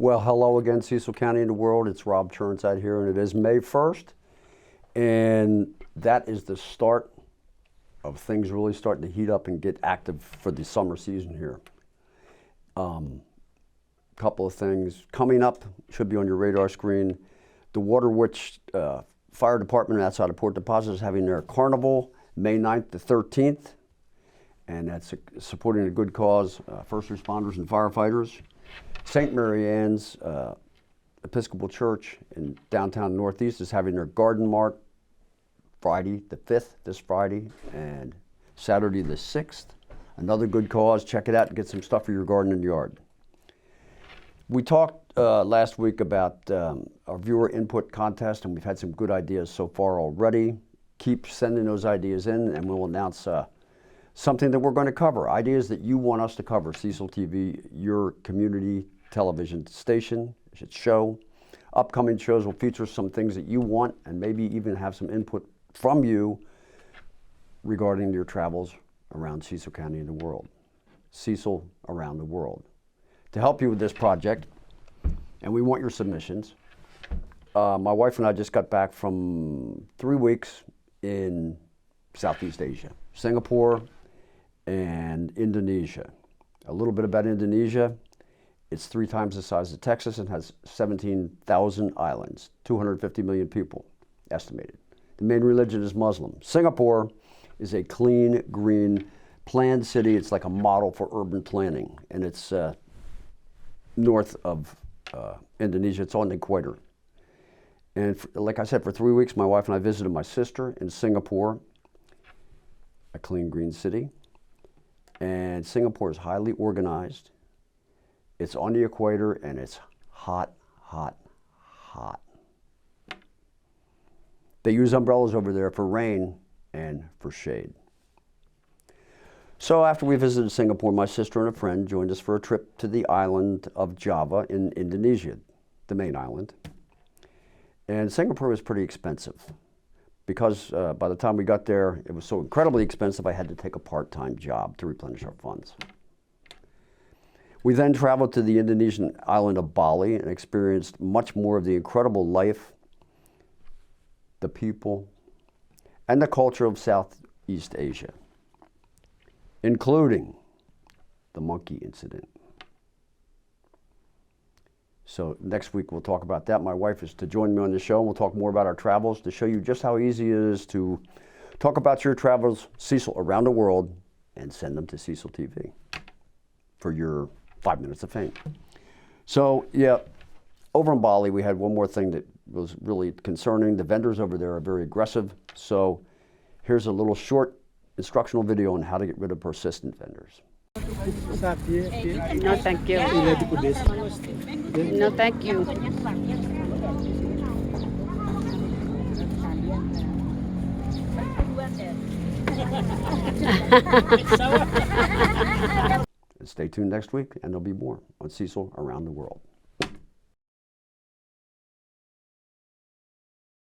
Well, hello again, Cecil County and the world. It's Rob Chirnside here, and it is May 1st. And that is the start of things really starting to heat up and get active for the summer season here. Couple of things coming up, should be on your radar screen. The Waterwitch Fire Department outside of Port Deposit is having their carnival May 9th to 13th. And that's supporting a good cause, first responders and firefighters. St. Mary Ann's Episcopal Church in downtown Northeast is having their garden mart Friday the 5th, this Friday, and Saturday the 6th. Another good cause. Check it out and get some stuff for your garden and yard. We talked last week about our viewer input contest, and we've had some good ideas so far already. Keep sending those ideas in, and we'll announce something that we're going to cover. Ideas that you want us to cover. Cecil TV, your community television station, show. Upcoming shows will feature some things that you want and maybe even have some input from you regarding your travels around Cecil County and the world. Cecil Around the World. To help you with this project, and we want your submissions, my wife and I just got back from 3 weeks in Southeast Asia, Singapore and Indonesia. A little bit about Indonesia. It's 3 times the size of Texas and has 17,000 islands, 250 million people estimated. The main religion is Muslim. Singapore is a clean, green, planned city. It's like a model for urban planning, and it's north of Indonesia. It's on the equator. And like I said, for 3 weeks, my wife and I visited my sister in Singapore, a clean, green city. And Singapore is highly organized. It's on the equator, and it's hot, hot, hot. They use umbrellas over there for rain and for shade. So after we visited Singapore, my sister and a friend joined us for a trip to the island of Java in Indonesia, the main island. And Singapore was pretty expensive because by the time we got there, it was so incredibly expensive, I had to take a part-time job to replenish our funds. We then traveled to the Indonesian island of Bali and experienced much more of the incredible life, the people, and the culture of Southeast Asia, including the monkey incident. So next week we'll talk about that. My wife is to join me on the show, and we'll talk more about our travels to show you just how easy it is to talk about your travels, Cecil Around the World, and send them to Cecil TV for your 5 minutes of fame. So yeah, over in Bali we had one more thing that was really concerning. The vendors over there are very aggressive. So here's a little short instructional video on how to get rid of persistent vendors. No, thank you. No, thank you. Stay tuned next week, and there'll be more on Cecil Around the World.